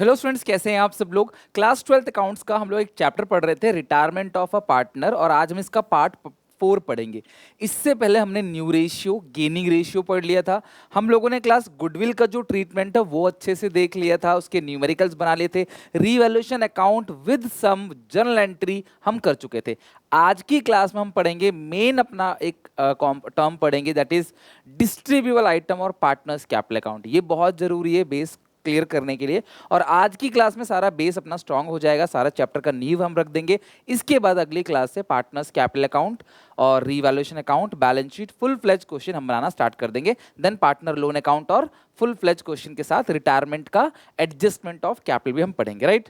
Hello students, कैसे हैं आप सब लोग। क्लास 12th अकाउंट्स का हम लोग एक चैप्टर पढ़ रहे थे, रिटायरमेंट ऑफ अ पार्टनर, और आज हम इसका पार्ट 4 पढ़ेंगे। इससे पहले हमने न्यू रेशियो, गेनिंग रेशियो पढ़ लिया था। हम लोगों ने क्लास गुडविल का जो ट्रीटमेंट है वो अच्छे से देख लिया था, उसके न्यूमेरिकल्स बना लिए थे। Revaluation account with some journal entry हम कर चुके थे। आज की क्लास में हम पढ़ेंगे मेन अपना एक टर्म पढ़ेंगे, दैट इज डिस्ट्रीब्यूबल आइटम और पार्टनर्स कैपिटल अकाउंट। ये बहुत जरूरी है बेस क्लियर करने के लिए, और आज की क्लास में सारा बेस अपना स्ट्रांग हो जाएगा, सारा चैप्टर का नींव हम रख देंगे। इसके बाद अगली क्लास से पार्टनर्स कैपिटल अकाउंट और revaluation account, balance sheet, full fledged question हम बनाना स्टार्ट कर देंगे। देन पार्टनर लोन अकाउंट और फुल फ्लेज क्वेश्चन के साथ रिटायरमेंट का एडजस्टमेंट ऑफ कैपिटल भी हम पढ़ेंगे, राइट।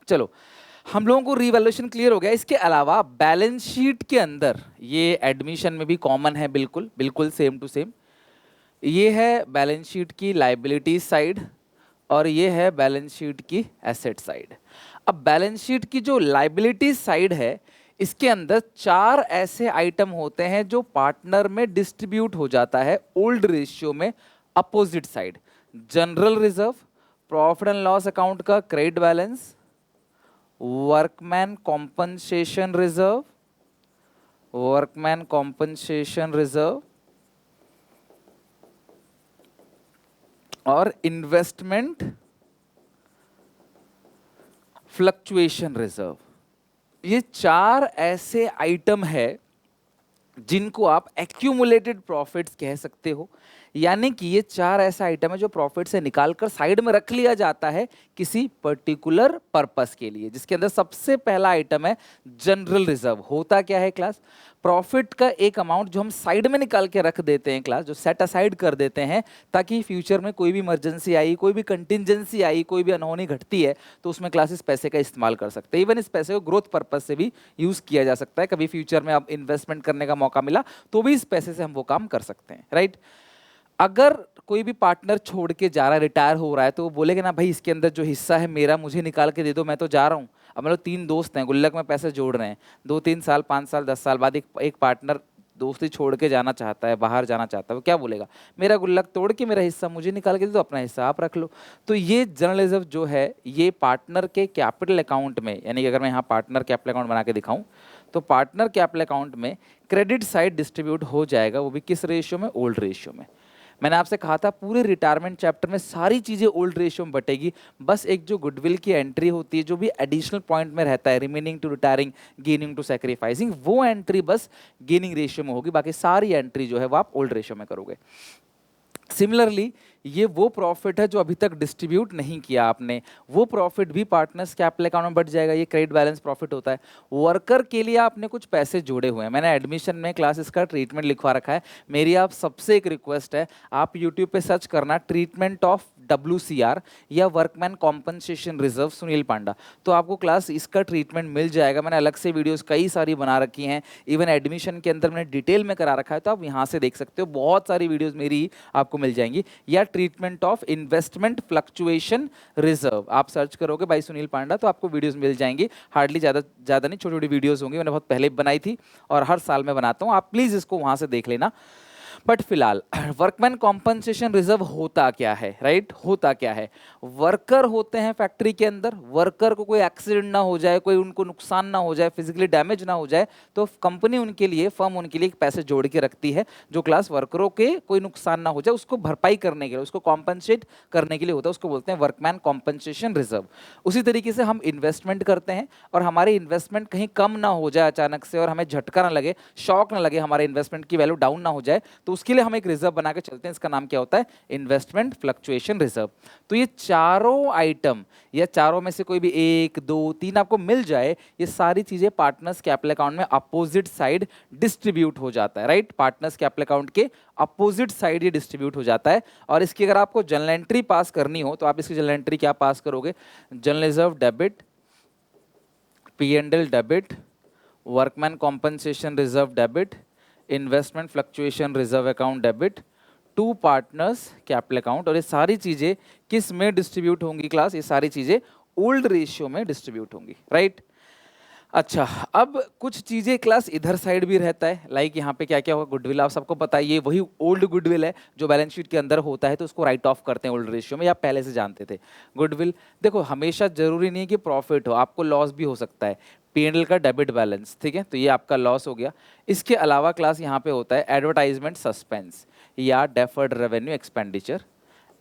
चलो, हम लोगों को रिवैल्यूएशन क्लियर हो गया। इसके अलावा बैलेंस शीट के अंदर, ये एडमिशन में भी कॉमन है, बिल्कुल बिल्कुल सेम टू सेम। ये है बैलेंस शीट की लाइबिलिटी साइड और ये है बैलेंस शीट की एसेट साइड। अब बैलेंस शीट की जो लाइबिलिटी साइड है, इसके अंदर 4 ऐसे आइटम होते हैं जो पार्टनर में डिस्ट्रीब्यूट हो जाता है ओल्ड रेशियो में opposite side. General reserve, profit and loss account का credit balance, workman compensation reserve, workman compensation reserve और इन्वेस्टमेंट फ्लक्चुएशन रिजर्व। ये 4 ऐसे आइटम है जिनको आप एक्यूमुलेटेड प्रॉफिट्स कह सकते हो। यानी कि ये 4 ऐसा आइटम है जो प्रॉफिट से निकालकर साइड में रख लिया जाता है किसी पर्टिकुलर पर्पस के लिए, जिसके अंदर सबसे पहला आइटम है जनरल रिजर्व। होता क्या है क्लास, प्रॉफिट का एक अमाउंट जो हम साइड में निकाल के रख देते हैं क्लास, जो सेट असाइड कर देते हैं, ताकि फ्यूचर में कोई भी इमरजेंसी आई, कोई भी कंटिजेंसी आई, कोई भी अनहोनी घटती है तो उसमें क्लास इस पैसे का इस्तेमाल कर सकते हैं। इवन इस पैसे को ग्रोथ पर्पज से भी यूज किया जा सकता है। कभी फ्यूचर में अब इन्वेस्टमेंट करने का मौका मिला तो भी इस पैसे से हम वो काम कर सकते हैं, राइट। अगर कोई भी पार्टनर छोड़ के जा रहा है, रिटायर हो रहा है, तो वो बोलेगा ना भाई इसके अंदर जो हिस्सा है मेरा, मुझे निकाल के दे दो, मैं तो जा रहा हूँ। अब मतलब 3 दोस्त हैं, गुल्लक में पैसे जोड़ रहे हैं, 2-3 साल, 5 साल, 10 साल बाद एक पार्टनर दोस्ती छोड़ के जाना चाहता है, बाहर जाना चाहता है, वो क्या बोलेगा, मेरा गुल्लक तोड़ के मेरा हिस्सा मुझे निकाल के दे दो, अपना हिस्सा आप रख लो। तो ये जनरल रिजर्व जो है, ये पार्टनर के कैपिटल अकाउंट में, यानी कि अगर मैं यहाँ पार्टनर कैपिटल अकाउंट बना के दिखाऊं, तो पार्टनर कैपिटल अकाउंट में क्रेडिट साइड डिस्ट्रीब्यूट हो जाएगा, वो भी किस रेशियो में, ओल्ड रेशियो में। मैंने आपसे कहा था पूरे रिटायरमेंट चैप्टर में सारी चीजें ओल्ड रेशियो में बटेगी, बस एक जो गुडविल की एंट्री होती है, जो भी एडिशनल पॉइंट में रहता है, remaining to retiring, gaining to sacrificing, वो एंट्री बस गेनिंग रेशियो में होगी, बाकी सारी एंट्री जो है वो आप ओल्ड रेशियो में करोगे। सिमिलरली ये वो प्रॉफिट है जो अभी तक डिस्ट्रीब्यूट नहीं किया आपने, वो प्रॉफिट भी पार्टनर्स कैपिटल अकाउंट में बढ़ जाएगा। ये क्रेडिट बैलेंस प्रॉफिट होता है। वर्कर के लिए आपने कुछ पैसे जोड़े हुए हैं, मैंने एडमिशन में क्लास इसका ट्रीटमेंट लिखवा रखा है। मेरी आप सबसे एक रिक्वेस्ट है, आप यूट्यूब पे सर्च करना ट्रीटमेंट ऑफ WCR या वर्कमैन कॉम्पनसेशन रिजर्व सुनील पांडा, तो आपको क्लास इसका ट्रीटमेंट मिल जाएगा। मैंने अलग से वीडियोस कई सारी बना रखी हैं, इवन एडमिशन के अंदर मैंने डिटेल में करा रखा है, तो आप यहाँ से देख सकते हो, बहुत सारी वीडियोस मेरी आपको मिल जाएंगी। या treatment of investment fluctuation reserve आप सर्च करोगे भाई सुनील पांडा, तो आपको वीडियोस मिल जाएंगी। हार्डली ज़्यादा नहीं, छोटी छोटी वीडियोस होंगी, मैंने बहुत पहले बनाई थी और हर साल में बनाता हूँ, आप प्लीज़ इसको वहाँ से देख लेना। बट फिलहाल वर्कमैन कॉम्पनसेशन रिजर्व होता क्या है, राइट। होता क्या है, वर्कर होते हैं फैक्ट्री के अंदर, वर्कर को कोई एक्सीडेंट ना हो जाए, कोई उनको नुकसान ना हो जाए, फिजिकली डैमेज ना हो जाए, तो कंपनी उनके लिए, फर्म उनके लिए पैसे जोड़ के रखती है, जो क्लास वर्करों के कोई नुकसान ना हो जाए उसको भरपाई करने के लिए, उसको कॉम्पनसेट करने के लिए होता है, उसको बोलते हैं वर्कमैन कॉम्पनसेशन रिजर्व। उसी तरीके से हम इन्वेस्टमेंट करते हैं और हमारी इन्वेस्टमेंट कहीं कम ना हो जाए अचानक से, और हमें झटका ना लगे, शॉक ना लगे, हमारे इन्वेस्टमेंट की वैल्यू डाउन ना हो जाए, तो उसके लिए हम एक रिजर्व बना के चलते हैं। इसका नाम क्या होता है, इन्वेस्टमेंट फ्लक्चुएशन रिजर्व। तो ये चारों आइटम, या चारों में से कोई भी 1, 2, 3 आपको मिल जाए, ये सारी चीजें पार्टनर्स कैपिटल अकाउंट में अपोजिट साइड डिस्ट्रीब्यूट हो जाता है, राइट। पार्टनर्स कैपिटल अकाउंट के अपोजिट साइड ये डिस्ट्रीब्यूट हो जाता है। और इसकी अगर आपको जनरल एंट्री पास करनी हो तो आप इसकी जनरल एंट्री क्या पास करोगे, general reserve debit, P&L debit, workman compensation reserve debit, investment fluctuation reserve account debit, to partners capital account. और ये सारी चीजें किस में डिस्ट्रीब्यूट होंगी क्लास, ये सारी चीजें ओल्ड रेशियो में डिस्ट्रीब्यूट होंगी, राइट। अच्छा, अब कुछ चीजें क्लास इधर साइड भी रहता है, लाइक यहाँ पे क्या क्या होगा, गुडविल आप सबको पता है, ये वही ओल्ड गुडविल है जो बैलेंस शीट के अंदर होता है, तो उसको राइट ऑफ करते हैं ओल्ड रेशियो में, या पहले से जानते थे। गुडविल देखो हमेशा जरूरी नहीं है कि प्रॉफिट हो, आपको लॉस भी हो सकता है। पीएनएल का डेबिट बैलेंस, ठीक है, तो ये आपका लॉस हो गया। इसके अलावा क्लास यहाँ पे होता है एडवर्टाइजमेंट सस्पेंस या deferred revenue expenditure.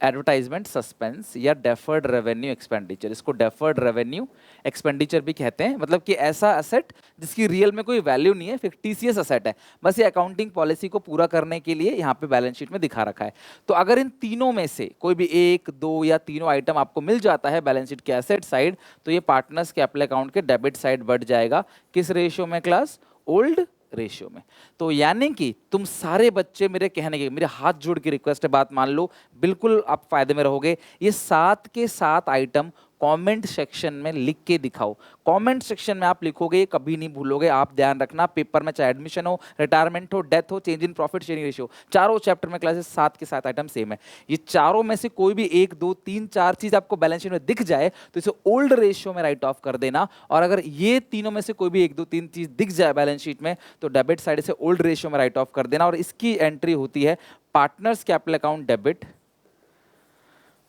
Advertisement suspense या डेफर्ड रेवेन्यू एक्सपेंडिचर, इसको डेफर्ड रेवेन्यू एक्सपेंडिचर भी कहते हैं। मतलब कि ऐसा असेट जिसकी रियल में कोई वैल्यू नहीं है, फिक्टिशियस असेट है, बस ये अकाउंटिंग पॉलिसी को पूरा करने के लिए यहाँ पे बैलेंस शीट में दिखा रखा है। तो अगर इन तीनों में से कोई भी एक, दो या तीनों आइटम आपको मिल जाता है बैलेंस शीट के एसेट साइड, तो ये पार्टनर्स कैपिटल अकाउंट के डेबिट साइड बढ़ जाएगा। किस रेशियो में क्लास? ओल्ड रेशियो में। तो यानी कि तुम सारे बच्चे मेरे कहने के, मेरे हाथ जोड़ के रिक्वेस्ट है, बात मान लो, बिल्कुल आप फायदे में रहोगे। ये 7 के 7 आइटम कमेंट सेक्शन में लिख के दिखाओ। कमेंट सेक्शन में आप लिखोगे, ये कभी नहीं भूलोगे, आप ध्यान रखना। पेपर में चाहे एडमिशन हो, रिटायरमेंट हो, डेथ हो, change in profit sharing ratio, चारों चैप्टर में क्लासेस 7 के 7 आइटम सेम है। ये चारों में से कोई भी 1, 2, 3, 4 चीज आपको बैलेंस शीट में दिख जाए तो इसे ओल्ड रेशियो में राइट ऑफ कर देना। और अगर ये तीनों में से कोई भी 1, 2, 3 चीज दिख जाए बैलेंस शीट में तो डेबिट साइड से ओल्ड रेशियो में राइट ऑफ कर देना। और इसकी एंट्री होती है partners capital account debit,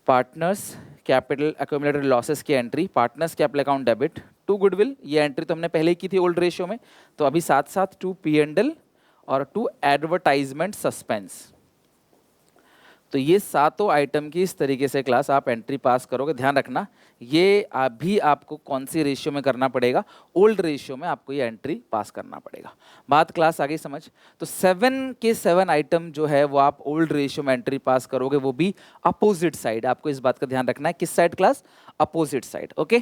partners capital accumulated losses की entry, partners capital account debit to goodwill, ये एंट्री तो हमने पहले ही की थी ओल्ड रेशियो में। तो अभी साथ साथ टू पी&एल और टू एडवर्टाइजमेंट सस्पेंस। तो ये सातों आइटम की इस तरीके से क्लास आप एंट्री पास करोगे। ध्यान रखना ये अभी आपको कौन सी रेशियो में करना पड़ेगा, ओल्ड रेशियो में आपको ये एंट्री पास करना पड़ेगा। बात क्लास आगे समझ। तो 7 के 7 आइटम जो है वो आप ओल्ड रेशियो में एंट्री पास करोगे, वो भी अपोजिट साइड। आपको इस बात का ध्यान रखना है, किस side class? Opposite side. Okay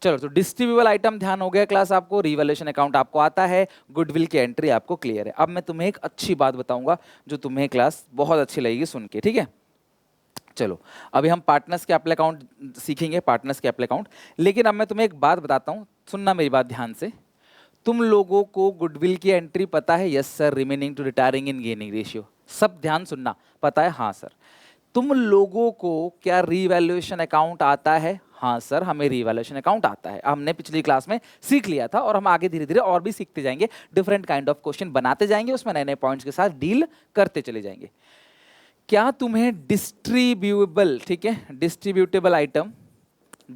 चलो, तो डिस्ट्रीब्यूबल आइटम ध्यान हो गया क्लास आपको, रिवैल्यूएशन अकाउंट आपको आता है, गुडविल की एंट्री आपको क्लियर है। अब मैं तुम्हें एक अच्छी बात बताऊंगा जो तुम्हें क्लास बहुत अच्छी लगेगी सुन के, ठीक है। चलो अभी हम पार्टनर्स कैपिटल अकाउंट सीखेंगे, पार्टनर्स कैपिटल अकाउंट। लेकिन अब मैं तुम्हें एक बात बताता हूं, सुनना मेरी बात ध्यान से। तुम लोगों को गुडविल की एंट्री पता है? Yes sir. Remaining to retiring in gaining ratio, सब ध्यान सुनना, पता है? हाँ सर। तुम लोगों को क्या रीवैल्यूएशन अकाउंट आता है? हाँ सर, हमें रीवैल्यूएशन अकाउंट आता है, हमने पिछली क्लास में सीख लिया था और हम आगे धीरे धीरे और भी सीखते जाएंगे, डिफरेंट काइंड ऑफ क्वेश्चन बनाते जाएंगे, उसमें नए नए पॉइंट्स के साथ डील करते चले जाएंगे। क्या तुम्हें डिस्ट्रीब्यूएबल, ठीक है, distributable item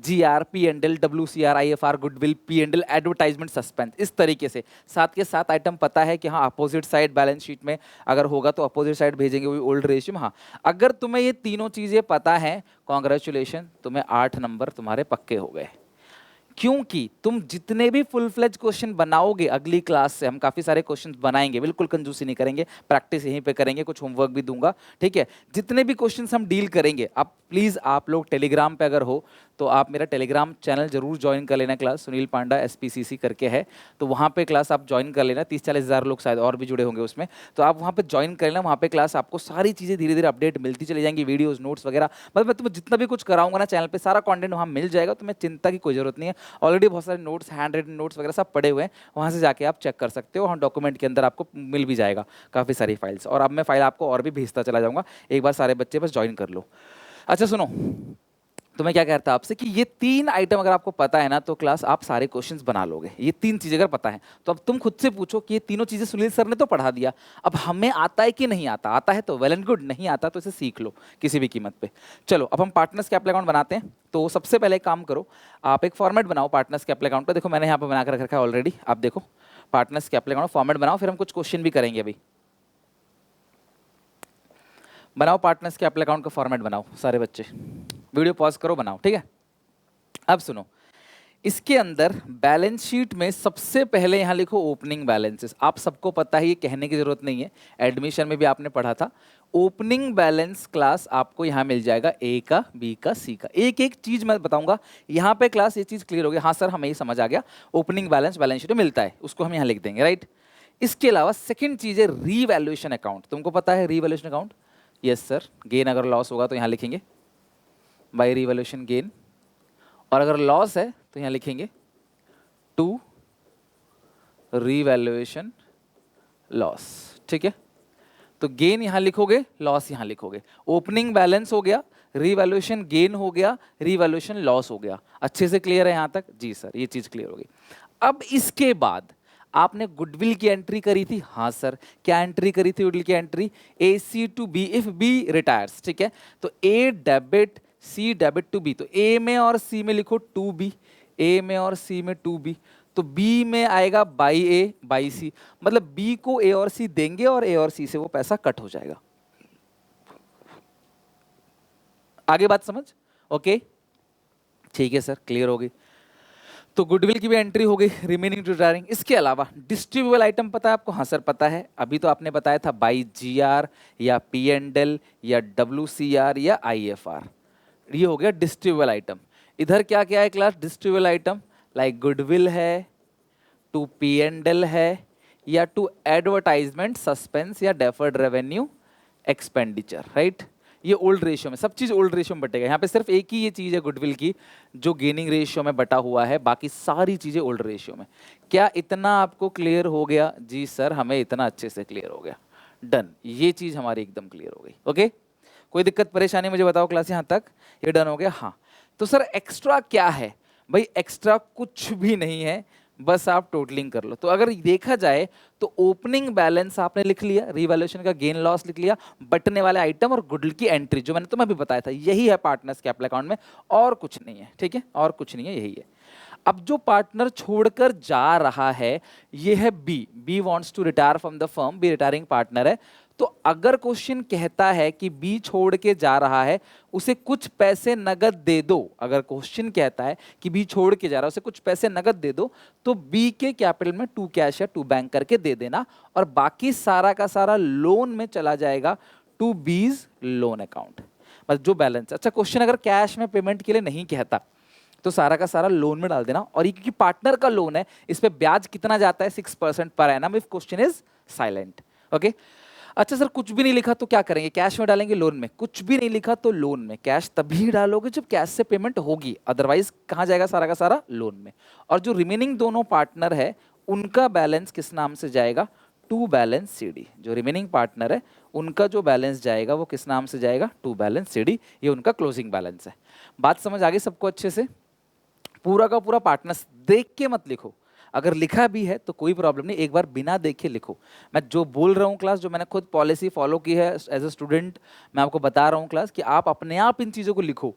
GR, P&L, WCR, IFR, goodwill, P&L, advertisement suspense, इस तरीके से 7 के 7 आइटम पता है कि हाँ अपोजिट साइड बैलेंस शीट में अगर होगा तो अपोजिट साइड भेजेंगे, वही ओल्ड रेशियो में। हाँ अगर तुम्हें ये तीनों चीजें पता है, कॉन्ग्रेचुलेशन, तुम्हें 8 नंबर तुम्हारे पक्के हो गए। क्योंकि तुम जितने भी फुल फ्लेज क्वेश्चन बनाओगे अगली क्लास से, हम काफी सारे क्वेश्चन बनाएंगे, बिल्कुल कंजूसी नहीं करेंगे, प्रैक्टिस यहीं पे करेंगे, कुछ होमवर्क भी दूंगा, ठीक है। जितने भी क्वेश्चन हम डील करेंगे, अब प्लीज आप लोग टेलीग्राम पे अगर हो तो आप मेरा टेलीग्राम चैनल जरूर ज्वाइन कर लेना। क्लास सुनील पांडा SPCC करके है, तो वहाँ पे क्लास आप ज्वाइन कर लेना। 30-40 हज़ार लोग शायद और भी जुड़े होंगे उसमें, तो आप वहाँ पे ज्वाइन कर लेना। वहाँ पे क्लास आपको सारी चीज़ें धीरे धीरे अपडेट मिलती चली जाएंगी, वीडियोस, नोट्स वगैरह, मतलब मैं तुम्हें जितना भी कुछ कराऊंगा ना चैनल पे, सारा कंटेंट वहाँ मिल जाएगा, तुम्हें चिंता की कोई जरूरत नहीं है। ऑलरेडी बहुत सारे नोट्स, हैंड रिटन नोट्स वगैरह सब पड़े हुए हैं, वहाँ से जाके आप चेक कर सकते हो। वहाँ डॉक्यूमेंट के अंदर आपको मिल भी जाएगा काफ़ी सारी फाइल्स, और अब मैं फाइल आपको और भी भेजता चला जाऊँगा। एक बार सारे बच्चे बस ज्वाइन कर लो। अच्छा सुनो, तो मैं क्या कहता हूं आपसे कि ये 3 आइटम अगर आपको पता है ना तो क्लास आप सारे क्वेश्चंस बना लोगे। ये 3 चीजें अगर पता है तो अब तुम खुद से पूछो कि ये तीनों चीजें सुनील सर ने तो पढ़ा दिया, अब हमें आता है कि नहीं आता? आता है तो वेल एंड गुड, नहीं आता तो इसे सीख लो किसी भी कीमत पे। चलो अब हम पार्टनर्स कैपिटल अकाउंट बनाते हैं। तो सबसे पहले एक काम करो, आप एक फॉर्मेट बनाओ पार्टनर्स कैपिटल अकाउंट का। देखो मैंने यहाँ पर बना कर रखा है ऑलरेडी, आप देखो पार्टनर्स कैपिटल अकाउंट फॉर्मेट बनाओ, फिर हम कुछ क्वेश्चन भी करेंगे। अभी बनाओ पार्टनर्स कैपिटल अकाउंट का फॉर्मेट बनाओ सारे बच्चे, वीडियो पॉज करो, बनाओ, ठीक है। अब सुनो, इसके अंदर बैलेंस शीट में सबसे पहले यहां लिखो ओपनिंग बैलेंसेस। आप सबको पता है, ये कहने की जरूरत नहीं है, एडमिशन में भी आपने पढ़ा था। ओपनिंग बैलेंस क्लास आपको यहां मिल जाएगा A का, B का, C का। एक एक चीज मैं बताऊंगा यहां पे क्लास, ये चीज क्लियर हो गई? हाँ सर हमें ये समझ आ गया, ओपनिंग बैलेंस बैलेंस शीट में मिलता है, उसको हम यहां लिख देंगे, राइट। इसके अलावा सेकेंड चीज है रीवैल्यूएशन अकाउंट। तुमको पता है revaluation account? Yes sir. Gain अगर लॉस होगा तो यहां लिखेंगे बाय रीवैल्यूएशन गेन, और अगर लॉस है तो यहां लिखेंगे टू रीवैल्यूएशन लॉस, ठीक है। तो गेन यहां लिखोगे, लॉस यहां लिखोगे। ओपनिंग बैलेंस हो गया, रीवैल्यूएशन गेन हो गया, रीवैल्यूएशन लॉस हो गया। अच्छे से क्लियर है यहां तक? जी सर, ये चीज क्लियर हो गई। अब इसके बाद आपने गुडविल की एंट्री करी थी, हाँ सर, क्या एंट्री करी थी गुडविल की entry? A C to B if B retires, ठीक है, तो A debit C debit to B, तो ए में और सी में लिखो टू बी, ए में और सी में टू बी, तो बी में आएगा बाई ए बाई सी, मतलब बी को ए और सी देंगे और ए और सी से वो पैसा कट हो जाएगा। आगे बात समझ? ओके ठीक है सर, क्लियर हो गई। तो गुडविल की भी एंट्री हो गई, रिमेनिंग टू रिटायरिंग। इसके अलावा डिस्ट्रीब्यूबल आइटम पता है आपको? हाँ सर पता है, अभी तो आपने बताया था बाई जीआर या पी एंड एल या डब्ल्यूसीआर या आईएफआर, ये हो गया डिस्ट्रीब्यूबल आइटम। इधर क्या क्या है क्लास डिस्ट्रीब्यूबल आइटम? लाइक गुडविल है, टू पी एंड एल है, या टू एडवर्टाइजमेंट सस्पेंस या डेफर्ड रेवेन्यू एक्सपेंडिचर, राइट। ये ओल्ड रेशियो में, सब चीज ओल्ड रेशियो में बटेगा। यहाँ पे सिर्फ एक ही ये चीज है गुडविल की जो गेनिंग रेशियो में बटा हुआ है, बाकी सारी चीजें ओल्ड रेशियो में। क्या इतना आपको क्लियर हो गया? जी सर हमें इतना अच्छे से क्लियर हो गया, डन, ये चीज हमारी एकदम क्लियर हो गई। ओके कोई दिक्कत परेशानी मुझे बताओ क्लास, यहाँ तक ये डन हो गया? हाँ। तो सर एक्स्ट्रा क्या है? भाई एक्स्ट्रा कुछ भी नहीं है, बस आप टोटलिंग कर लो। तो अगर देखा जाए तो ओपनिंग बैलेंस आपने लिख लिया, रिवैल्यूएशन का गेन लॉस लिख लिया, बटने वाले आइटम और गुडविल की एंट्री जो मैंने तुम्हें अभी बताया था, यही है पार्टनर्स कैपिटल अकाउंट में, और कुछ नहीं है, ठीक है, और कुछ नहीं है, यही है। अब जो पार्टनर छोड़कर जा रहा है ये है B, B wants to retire from the firm, B retiring partner है। तो अगर क्वेश्चन कहता है कि बी छोड़ के जा रहा है, उसे कुछ पैसे नगद दे दो, अगर क्वेश्चन कहता है कि बी छोड़ के जा रहा है उसे कुछ पैसे नगद दे दो, तो बी के कैपिटल में टू कैश या टू बैंक करके दे देना, और बाकी सारा का सारा लोन में चला जाएगा टू बीज लोन अकाउंट, मतलब जो बैलेंस। अच्छा क्वेश्चन अगर कैश में पेमेंट के लिए नहीं कहता तो सारा का सारा लोन में डाल देना, और ये क्योंकि पार्टनर का लोन है इस पे ब्याज कितना जाता है? 6% per annum if question is silent. Okay अच्छा सर कुछ भी नहीं लिखा तो क्या करेंगे? कैश में डालेंगे, लोन में? कुछ भी नहीं लिखा तो लोन में। कैश तभी डालोगे जब कैश से पेमेंट होगी, अदरवाइज कहाँ जाएगा सारा का सारा? लोन में। और जो रिमेनिंग दोनों पार्टनर है उनका बैलेंस किस नाम से जाएगा? To balance CD. जो रिमेनिंग पार्टनर है उनका जो बैलेंस जाएगा वो किस नाम से जाएगा? To balance CD. ये उनका क्लोजिंग बैलेंस है। बात समझ आ गई सबको अच्छे से? पूरा का पूरा पार्टनर्स देख के मत लिखो, अगर लिखा भी है तो कोई प्रॉब्लम नहीं, एक बार बिना देखे लिखो। मैं जो बोल रहा हूँ क्लास, जो मैंने खुद पॉलिसी फॉलो की है एज अ स्टूडेंट, मैं आपको बता रहा हूँ क्लास कि आप अपने आप इन चीज़ों को लिखो।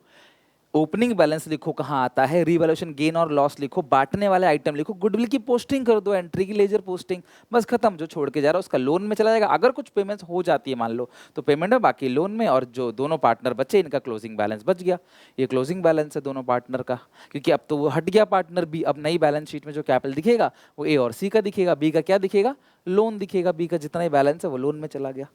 ओपनिंग बैलेंस लिखो कहाँ आता है, रिवैल्यूएशन गेन और लॉस लिखो, बांटने वाले आइटम लिखो, गुडविल की पोस्टिंग कर दो, एंट्री की लेजर पोस्टिंग, बस खत्म। जो छोड़ के जा रहा है उसका लोन में चला जाएगा, अगर कुछ पेमेंट्स हो जाती है मान लो तो पेमेंट है, बाकी लोन में, और जो दोनों पार्टनर बचे इनका क्लोजिंग बैलेंस बच गया। ये क्लोजिंग बैलेंस है दोनों पार्टनर का, क्योंकि अब तो वो हट गया पार्टनर बी। अब नई बैलेंस शीट में जो कैपिटल दिखेगा वो ए और सी का दिखेगा, बी का क्या दिखेगा? लोन दिखेगा, बी का जितना ही बैलेंस है वो लोन में चला गया।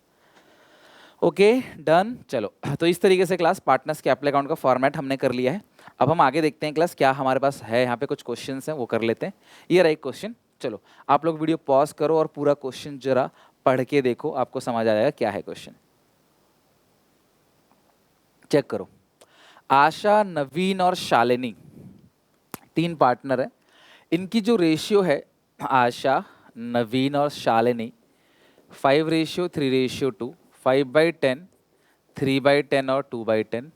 Okay done. चलो तो इस तरीके से क्लास पार्टनर्स कैपिटल अकाउंट का फॉर्मेट हमने कर लिया है। अब हम आगे देखते हैं क्लास क्या हमारे पास है, यहाँ पे कुछ क्वेश्चंस हैं वो कर लेते हैं। ये रहा एक क्वेश्चन, चलो आप लोग वीडियो पॉज करो और पूरा क्वेश्चन जरा पढ़ के देखो, आपको समझ आ जाएगा क्या है क्वेश्चन। चेक करो। आशा, नवीन और शालिनी तीन पार्टनर है, इनकी जो रेशियो है आशा, नवीन और शालिनी 5:3:2, 5/10, 3/10 और 2/10।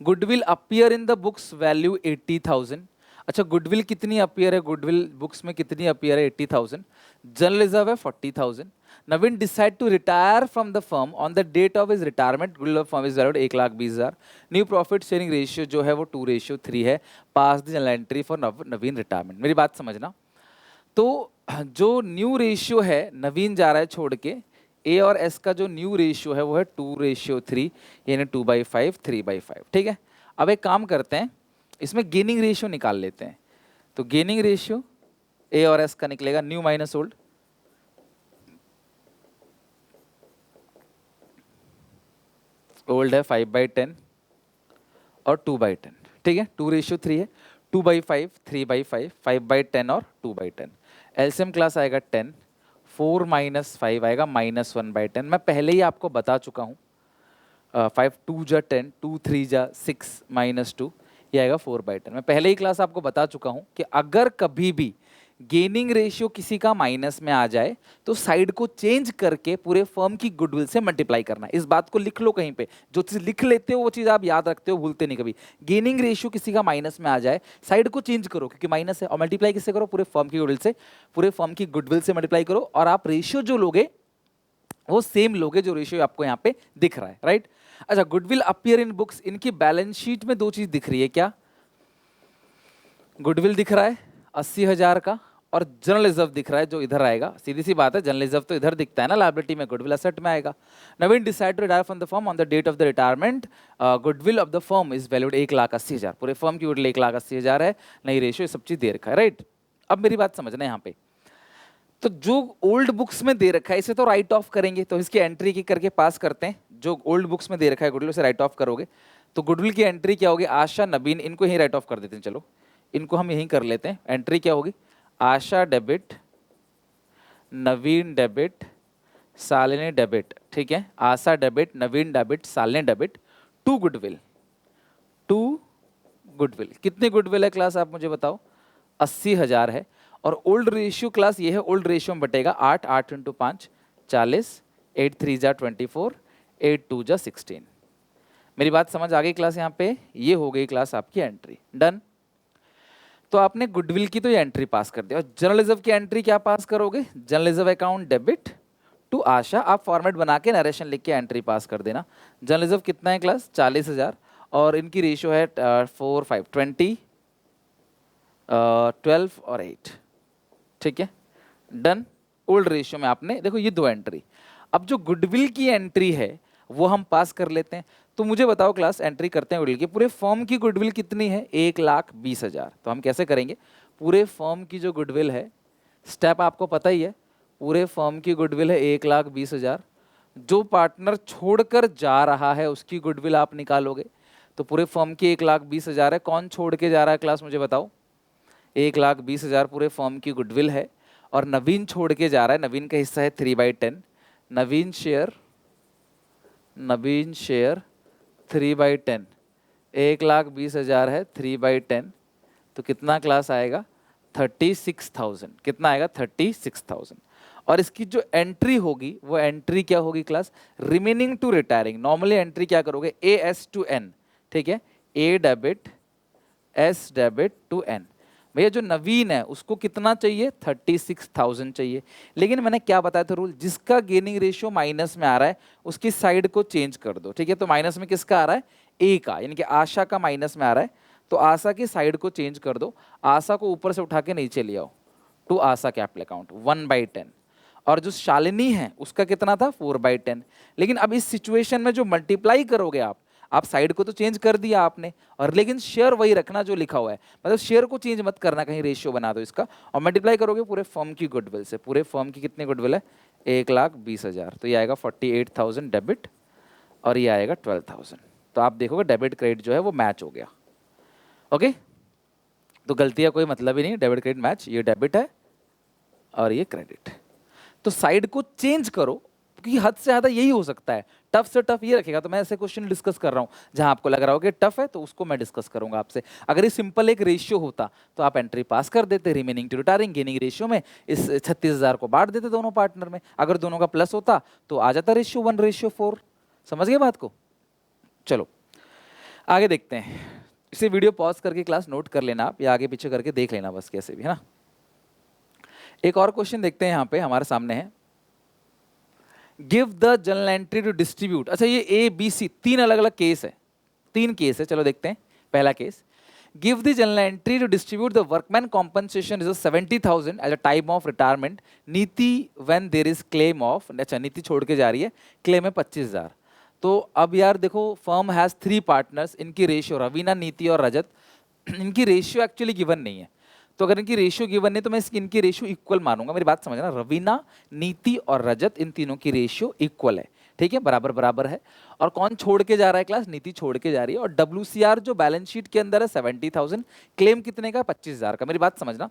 Goodwill appear in the books value 80,000। अच्छा गुडविल कितनी अपीयर है? गुडविल बुक्स में कितनी अपीयर है? 80,000। जनरल रिजर्व है 40,000। Naveen decide to retire from the firm on the date of his retirement, goodwill of firm is valued 1,20,000। New profit sharing ratio जो है वो 2:3 है। Pass the general entry for Naveen retirement. मेरी बात समझना, तो जो न्यू रेशियो है, नवीन जा रहा है छोड़ के, ए और एस का जो न्यू रेशियो है वो है 2:3, यानी 2/5, 3/5, ठीक है। अब एक काम करते हैं, इसमें गेनिंग रेशियो निकाल लेते हैं। तो गेनिंग रेशियो ए और एस का निकलेगा न्यू माइनस ओल्ड, ओल्ड है 5/10 और 2/10, ठीक है। 2:3 है, 2/5, 3/5, 5/10 और 2/10। एलसीएम क्लास आएगा 10, 4 - 5 आएगा -1/10। मैं पहले ही आपको बता चुका हूँ, 5 2 जा 10, 2 3 जा 6 - 2, ये आएगा 4/10। मैं पहले ही क्लास आपको बता चुका हूँ कि अगर कभी भी गेनिंग रेशियो किसी का माइनस में आ जाए तो साइड को चेंज करके पूरे फर्म की गुडविल से मल्टीप्लाई करना है। इस बात को लिख लो कहीं पे, जो चीज लिख लेते हो वो चीज आप याद रखते हो, भूलते नहीं कभी। गेनिंग रेशियो किसी का माइनस में आ जाए, साइड को चेंज करो क्योंकि माइनस है, और मल्टीप्लाई किससे करो? पूरे फर्म की गुडविल से। पूरे फर्म की गुडविल से मल्टीप्लाई करो, और आप रेशियो जो लोगे वो सेम लोगे जो रेशियो आपको यहाँ पे दिख रहा है, राइट? अच्छा, गुडविल अपीयर इन बुक्स, इनकी बैलेंस शीट में दो चीज दिख रही है क्या? गुडविल दिख रहा है 80,000 का, और जनरल रिजर्व दिख रहा है जो इधर आएगा। सीधी सी बात है, जनरल रिजर्व तो इधर दिखता है ना लायबिलिटी में, गुडविल असेट में आएगा। Naveen decide to retire from the firm on the date of the retirement, goodwill of the firm is valued 1,80,000। पूरे फर्म की गुडविल 1,80,000 है, नई रेशियो, सब चीज दे रखा है, राइट? अब मेरी बात समझना यहाँ पे, तो जो ओल्ड बुक्स में दे रखा है इसे तो राइट ऑफ करेंगे, तो इसकी एंट्री की करके पास करते हैं। जो ओल्ड बुक्स में दे रखा है गुडविल उसे राइट ऑफ करोगे, तो गुडविल की एंट्री क्या होगी? आशा, नवीन, इनको यहीं राइट ऑफ कर देते हैं। चलो इनको हम यहीं कर लेते हैं। एंट्री क्या होगी? Asha debit, Naveen debit, Shalini debit, ठीक है? Asha debit, Naveen debit, Shalini debit, to goodwill. To goodwill कितने गुडविल है क्लास, आप मुझे बताओ? 80,000 है, और ओल्ड रेशियो क्लास ये है, ओल्ड रेशियो में बटेगा 8, 8 इंटू 5 40, 8 3 जा 24, 8 2 जा 16। मेरी बात समझ आ गई क्लास? यहाँ पे ये हो गई क्लास आपकी एंट्री, डन। तो आपने गुडविल की तो ये एंट्री पास कर दिया, और जनरल रिजर्व की एंट्री क्या पास करोगे? General reserve account debit to Asha, आप फॉर्मेट बना के नरेशन लिख के एंट्री पास कर देना। जनरल रिजर्व कितना है क्लास? 40,000, और इनकी रेशियो है 4 5 20 12 और 8, ठीक है, डन। ओल्ड रेशियो में आपने देखो ये दो एंट्री। अब जो गुडविल की एंट्री है वो हम पास कर लेते हैं। तो मुझे बताओ क्लास, एंट्री करते हैं गुडविल की। पूरे फर्म की गुडविल कितनी है? 1,20,000। तो हम कैसे करेंगे? पूरे फर्म की जो गुडविल है, स्टेप आपको पता ही है, पूरे फर्म की गुडविल है 1,20,000। जो पार्टनर छोड़कर जा रहा है उसकी गुडविल आप निकालोगे, तो पूरे फर्म की 1,20,000 है। कौन छोड़ के जा रहा है क्लास, मुझे बताओ? 1,20,000 पूरे फर्म की गुडविल है, और नवीन छोड़ के जा रहा है। नवीन का हिस्सा है 3/10। नवीन शेयर 3/10, 1,20,000 है 3/10, तो कितना क्लास आएगा? 36,000। कितना आएगा? 36,000। और इसकी जो एंट्री होगी वो एंट्री क्या होगी class? Remaining to retiring. Normally entry क्या करोगे? AS टू N, ठीक है? A debit, S debit to N। भैया जो नवीन है उसको कितना चाहिए? 36,000 चाहिए। लेकिन मैंने क्या बताया था रूल? जिसका गेनिंग रेशियो माइनस में आ रहा है उसकी साइड को चेंज कर दो, ठीक है? तो माइनस में किसका आ रहा है? ए का, यानी कि आशा का माइनस में आ रहा है, तो आशा की साइड को चेंज कर दो। आशा को ऊपर से उठा के नीचे ले आओ, टू आशा कैपिटल अकाउंट 1/10। और जो शालिनी है उसका कितना था? 4/10। लेकिन अब इस सिचुएशन में जो मल्टीप्लाई करोगे आप साइड को तो चेंज कर दिया आपने, और लेकिन शेयर वही रखना जो लिखा हुआ है, मतलब शेयर को चेंज मत करना, कहीं रेशियो बना दो इसका, और मल्टीप्लाई करोगे पूरे फर्म की गुडविल से। पूरे फर्म की कितनी गुडविल है? 1,20,000। तो ये आएगा 48,000 डेबिट, और ये आएगा 12,000। तो आप देखोगे डेबिट क्रेडिट जो है वो मैच हो गया। ओके, तो गलती का कोई मतलब ही नहीं, डेबिट क्रेडिट मैच। ये डेबिट है और ये क्रेडिट। तो साइड को चेंज करो, क्योंकि हद से ज्यादा यही हो सकता है। टफ से टफ ये रखेगा, तो मैं ऐसे क्वेश्चन डिस्कस कर रहा हूँ जहां आपको लग रहा हो कि टफ है, तो उसको मैं डिस्कस करूंगा आपसे। अगर ये सिंपल एक रेशियो होता तो आप एंट्री पास कर देते, remaining to retiring gaining ratio में इस 36,000 को बांट देते दोनों पार्टनर में। अगर दोनों का प्लस होता तो आ जाता रेशियो 1/4। समझ गए बात को? चलो आगे देखते हैं। इसे वीडियो पॉज करके क्लास नोट कर लेना आप, या आगे पीछे करके देख लेना बस, कैसे भी, है ना। एक और क्वेश्चन देखते हैं, यहाँ पे हमारे सामने है, give the journal entry to distribute. अच्छा, ये ABC 3 अलग अलग केस है, 3 केस है। चलो देखते हैं। पहला case, give the journal entry to distribute the workman compensation is 70,000 at the time of retirement, Niti when there is claim of. अच्छा, नीति छोड़ के जा रही है, क्लेम है 25,000। तो अब यार देखो, फर्म हैज 3 पार्टनर्स, इनकी रेशियो रवीना, नीति और रजत, इनकी रेशियो एक्चुअली गिवन नहीं है। तो अगर इनकी रेशियो गिवन नहीं तो मैं इनकी रेशियो इक्वल मानूंगा। मेरी बात समझना, रवीना, नीति और रजत, इन तीनों की रेशियो इक्वल है, ठीक है, बराबर बराबर है। और कौन छोड़ के जा रहा है क्लास? नीति छोड़ के जा रही है। और WCR जो बैलेंस शीट के अंदर है 70,000, क्लेम कितने का? 25,000 का। मेरी बात समझना,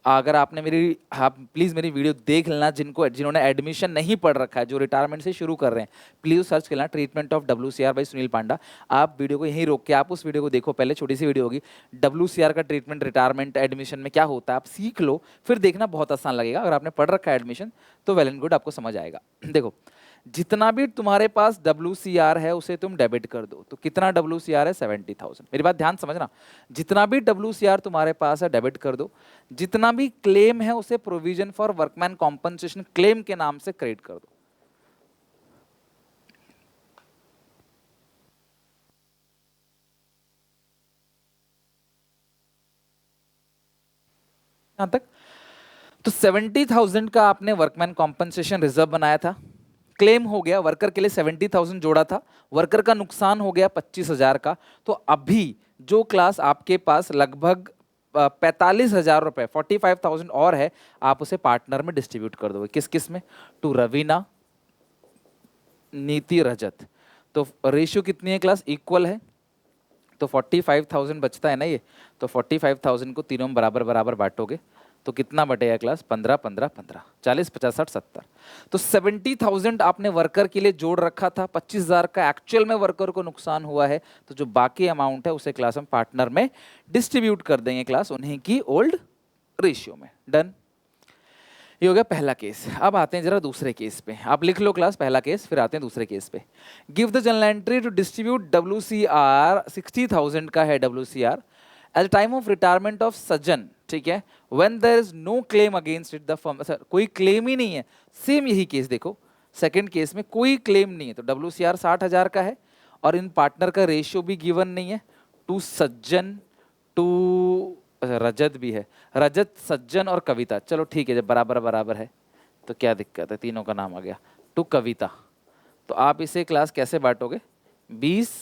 अगर आपने मेरी, आप प्लीज़ मेरी वीडियो देख लेना, जिन्होंने एडमिशन नहीं पढ़ रखा है, जो रिटायरमेंट से शुरू कर रहे हैं, प्लीज़ सर्च करना treatment of WCR by Sunil Panda. आप वीडियो को यहीं रोक के आप उस वीडियो को देखो, पहले छोटी सी वीडियो होगी, WCR का ट्रीटमेंट रिटायरमेंट एडमिशन में क्या होता है, आप सीख लो, फिर देखना बहुत आसान लगेगा। अगर आपने पढ़ रखा है एडमिशन तो वेल एंड गुड, आपको समझ आएगा। देखो, जितना भी तुम्हारे पास WCR है उसे तुम डेबिट कर दो, तो कितना WCR है, 70,000। मेरी बात ध्यान समझना, जितना भी WCR तुम्हारे पास है डेबिट कर दो, जितना भी क्लेम है उसे provision for workman compensation claim के नाम से क्रेडिट कर दो। यहां तक तो 70,000 का आपने वर्कमैन कॉम्पनसेशन रिजर्व बनाया था, क्लेम हो गया, वर्कर के लिए 70,000 जोड़ा था, वर्कर का नुकसान हो गया 25,000 का। तो अभी जो क्लास आपके पास लगभग 45,000 रुपए, 45,000 और है, आप उसे पार्टनर में डिस्ट्रीब्यूट कर दोगे। किस किस में? टू रवीना, नीति, रजत। तो रेशियो कितनी है क्लास? इक्वल है। तो 45,000 बचता है ना ये, तो 45,000 को तीनों में बराबर बराबर बांटोगे तो कितना बटेगा क्लास? 15 15 15, 40 50 60 70। तो 70,000 आपने वर्कर के लिए जोड़ रखा था, 25,000 का एक्चुअल में वर्कर को नुकसान हुआ है, तो जो बाकी अमाउंट है उसे क्लास हम पार्टनर में डिस्ट्रीब्यूट कर देंगे क्लास उन्हीं की ओल्ड रेशियो में। डन। ये हो गया पहला केस। अब आते हैं जरा दूसरे केस पे, आप लिख लो क्लास पहला केस, फिर आते हैं दूसरे केस पे। Give the general entry to distribute WCR, 60,000 का है WCR at the time of retirement of सज्जन, ठीक है, when there is no claim against it the firm. Sir कोई क्लेम ही नहीं है, सेम यही केस देखो, सेकंड केस में कोई क्लेम नहीं है, तो WCR 60,000 का है और इन पार्टनर का रेशियो भी गिवन नहीं है, टू सज्जन, टू रजत भी है, रजत, सज्जन और कविता। चलो ठीक है, जब बराबर बराबर है तो क्या दिक्कत है, तीनों का नाम आ गया, टू कविता। तो आप इसे क्लास कैसे बांटोगे? 20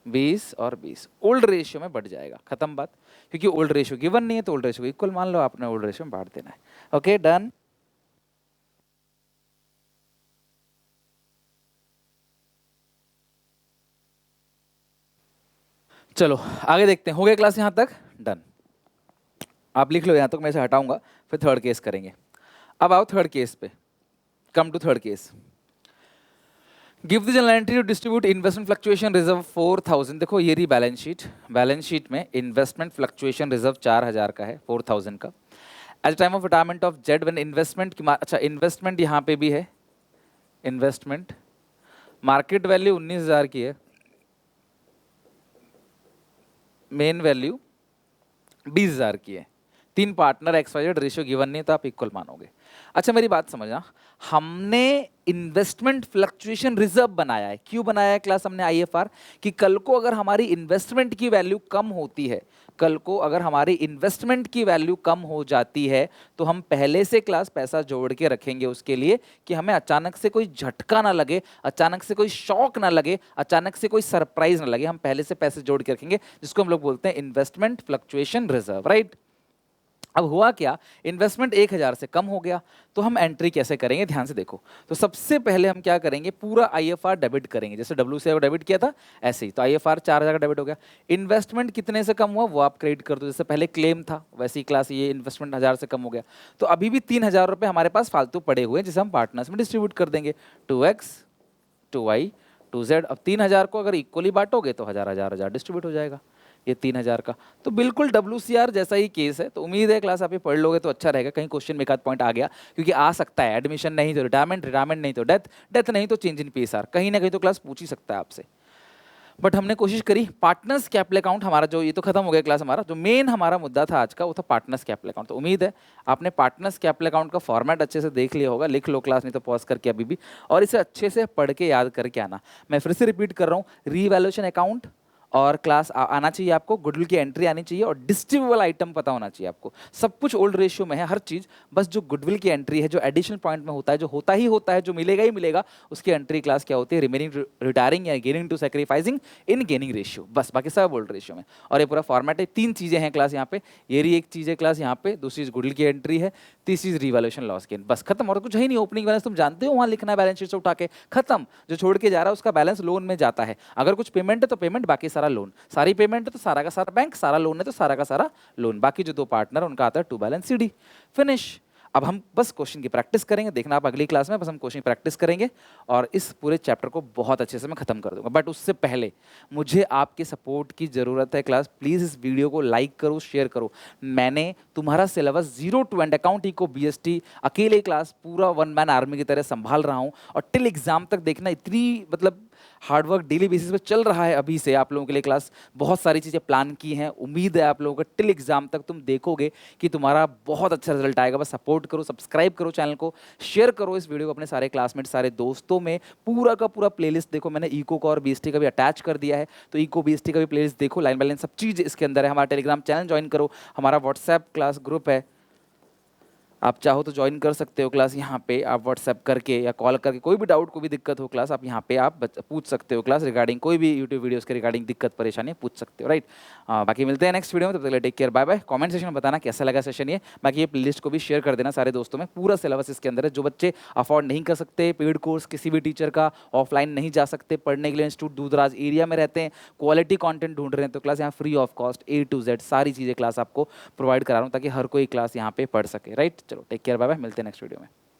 20 और 20 ओल्ड रेशियो में बढ़ जाएगा, खत्म बात। क्योंकि ओल्ड रेशियो गिवन नहीं है तो ओल्ड रेशियो को इक्वल मान लो, आपने ओल्ड रेशियो में बांट देना है। Okay done. चलो आगे देखते हैं, हो गया क्लास यहां तक? डन। आप लिख लो यहां तक, मैं इसे हटाऊंगा, फिर थर्ड केस करेंगे। अब आओ थर्ड केस पे, come to third case. Give the general entry to distribute investment fluctuation reserve 4,000। देखो ये रही बैलेंस शीट, बैलेंस शीट में इन्वेस्टमेंट फ्लक्चुएशन रिजर्व 4,000 का है, 4,000 का। At time of retirement of Z when investment की, अच्छा इन्वेस्टमेंट यहाँ पे भी है, इन्वेस्टमेंट मार्केट वैल्यू 19,000 की है, मेन वैल्यू 20,000 की है, तीन पार्टनर XYZ, रेशियो गिवन नहीं तो आप इक्वल मानोगे। अच्छा मेरी बात समझना, हमने इन्वेस्टमेंट फ्लक्चुएशन रिजर्व बनाया है, क्यों बनाया है क्लास हमने IFR? कि कल को अगर हमारी इन्वेस्टमेंट की वैल्यू कम होती है, कल को अगर हमारी इन्वेस्टमेंट की वैल्यू कम हो जाती है तो हम पहले से क्लास पैसा जोड़ के रखेंगे उसके लिए, कि हमें अचानक से कोई झटका ना लगे, अचानक से कोई शॉक ना लगे, अचानक से कोई सरप्राइज ना लगे, हम पहले से पैसे जोड़ के रखेंगे, जिसको हम लोग बोलते हैं इन्वेस्टमेंट फ्लक्चुएशन रिजर्व, राइट। अब हुआ क्या, इन्वेस्टमेंट 1,000 से कम हो गया, तो हम एंट्री कैसे करेंगे, ध्यान से देखो। तो सबसे पहले हम क्या करेंगे, पूरा IFR डेबिट करेंगे, जैसे WCR को डेबिट किया था ऐसे ही। तो IFR 4,000 का डेबिट हो गया। इन्वेस्टमेंट कितने से कम हुआ वो आप क्रेडिट कर दो, जैसे पहले क्लेम था वैसी क्लास ये इन्वेस्टमेंट 1,000 से कम हो गया। तो अभी भी 3,000 रुपये हमारे पास फालतू पड़े हुए हैं, जिसे हम पार्टनर्स में डिस्ट्रीब्यूट कर देंगे, 2X 2Y 2Z। अब 3,000 को अगर इक्वली बांटोगे तो 1,000 डिस्ट्रीब्यूट हो जाएगा, ये 3,000 का। तो बिल्कुल WCR जैसा ही केस है। तो उम्मीद है क्लास आप ये पढ़ लोगे तो अच्छा रहेगा, कहीं क्वेश्चन में एक आध पॉइंट आ गया, क्योंकि आ सकता है, एडमिशन नहीं तो रिटायरमेंट, रिटायरमेंट नहीं तो डेथ, डेथ नहीं तो चेंज इन PSR, कहीं ना कहीं तो क्लास पूछ ही सकता है आपसे। बट हमने कोशिश करी। पार्टनर्स कैपिटल अकाउंट हमारा जो, ये तो खत्म हो गया क्लास, हमारा जो मेन हमारा मुद्दा था आज का वो था पार्टनर्स कैपिटल अकाउंट। तो उम्मीद है आपने पार्टनर्स कैपिटल अकाउंट का फॉर्मेट अच्छे से देख लिया होगा, लिख लो क्लास, नहीं तो पॉज करके अभी भी, और इसे अच्छे से पढ़ के याद करके आना। मैं फिर से रिपीट कर रहा हूँ, रीवैल्यूएशन अकाउंट और क्लास आना चाहिए आपको, गुडविल की एंट्री आनी चाहिए और डिस्ट्रीब्यूटेबल आइटम पता होना चाहिए आपको। सब कुछ ओल्ड रेशियो में है हर चीज, बस जो गुडविल की एंट्री है, जो एडिशनल पॉइंट में होता है, जो होता ही होता है, जो मिलेगा ही मिलेगा, उसकी एंट्री क्लास क्या होती है, रिमेनिंग रिटायरिंग या gaining to sacrificing in gaining ratio, बस बाकी सब ओल्ड रेशियो में। और ये पूरा फॉर्मेट है, तीन चीजें हैं क्लास यहाँ पे, ये रही एक चीज है क्लास यहाँ पे, दूसरी चीज गुडविल की एंट्री है, तीसरी चीज रिवैल्यूएशन लॉस गेन, बस खत्म। और कुछ है ही नहीं, ओपनिंग बैलेंस तुम जानते हो, वहां लिखना है बैलेंस शीट से उठा के, खत्म। जो छोड़ के जा रहा है उसका बैलेंस लोन में जाता है, अगर कुछ पेमेंट है तो पेमेंट, बाकी सारा लोन, सारी पेमेंट है तो सारा का सारा बैंक, सारा लोन है तो सारा का सारा लोन, बाकी जो दो पार्टनर उनका आता है टू बैलेंस सीडी, फिनिश। अब हम बस क्वेश्चन की प्रैक्टिस करेंगे, देखना आप अगली क्लास में बस हम क्वेश्चन प्रैक्टिस करेंगे और इस पूरे चैप्टर को बहुत अच्छे से मैं खत्म कर दूंगा। बट उससे पहले मुझे आपके सपोर्ट की जरूरत है क्लास, प्लीज इस वीडियो को लाइक करो, शेयर करो। मैंने तुम्हारा syllabus 0 to end account eco BST अकेले क्लास पूरा वन मैन आर्मी की तरह संभाल रहा हूं और टिल एग्जाम तक देखना, इतनी मतलब हार्डवर्क डेली बेसिस पे चल रहा है अभी से आप लोगों के लिए क्लास, बहुत सारी चीज़ें प्लान की हैं। उम्मीद है आप लोगों को टिल एग्जाम तक तुम देखोगे कि तुम्हारा बहुत अच्छा रिजल्ट आएगा। बस सपोर्ट करो, सब्सक्राइब करो चैनल को, शेयर करो इस वीडियो को अपने सारे क्लासमेट, सारे दोस्तों में। पूरा का पूरा प्लेलिस्ट देखो, मैंने इको का और बीएसटी का भी अटैच कर दिया है, तो इको बीएसटी का भी प्लेलिस्ट देखो, लाइन बाय लाइन सब चीज़ इसके अंदर है। हमारा टेलीग्राम चैनल ज्वाइन करो, हमारा व्हाट्सएप क्लास ग्रुप है, आप चाहो तो ज्वाइन कर सकते हो क्लास। यहाँ पे आप व्हाट्सएप करके या कॉल करके कोई भी डाउट, कोई भी दिक्कत हो क्लास, आप यहाँ पे आप पूछ सकते हो क्लास रिगार्डिंग कोई भी यूट्यूब वीडियोस के रिगार्डिंग दिक्कत परेशानी पूछ सकते हो, राइट। बाकी मिलते हैं नेक्स्ट वीडियो में, तब तक के लिए take care, bye bye. Comment section में बताना कैसा लगा सेशन ये, बाकी ये प्लेलिस्ट को भी शेयर कर देना सारे दोस्तों में। पूरा सिलेबस इसके अंदर है, जो बच्चे अफोर्ड नहीं कर सकते पेड कोर्स किसी भी टीचर का, ऑफलाइन नहीं जा सकते पढ़ने के लिए, इंस्टीट्यूट दूर दराज एरिया में रहते हैं, क्वालिटी कंटेंट ढूंढ रहे हैं, तो क्लास यहाँ free of cost A to Z सारी चीज़ें क्लास आपको प्रोवाइड करा रहा हूँ ताकि हर कोई क्लास यहाँ पे पढ़ सके, राइट। चलो टेक केयर, बाय बाय, मिलते हैं नेक्स्ट वीडियो में।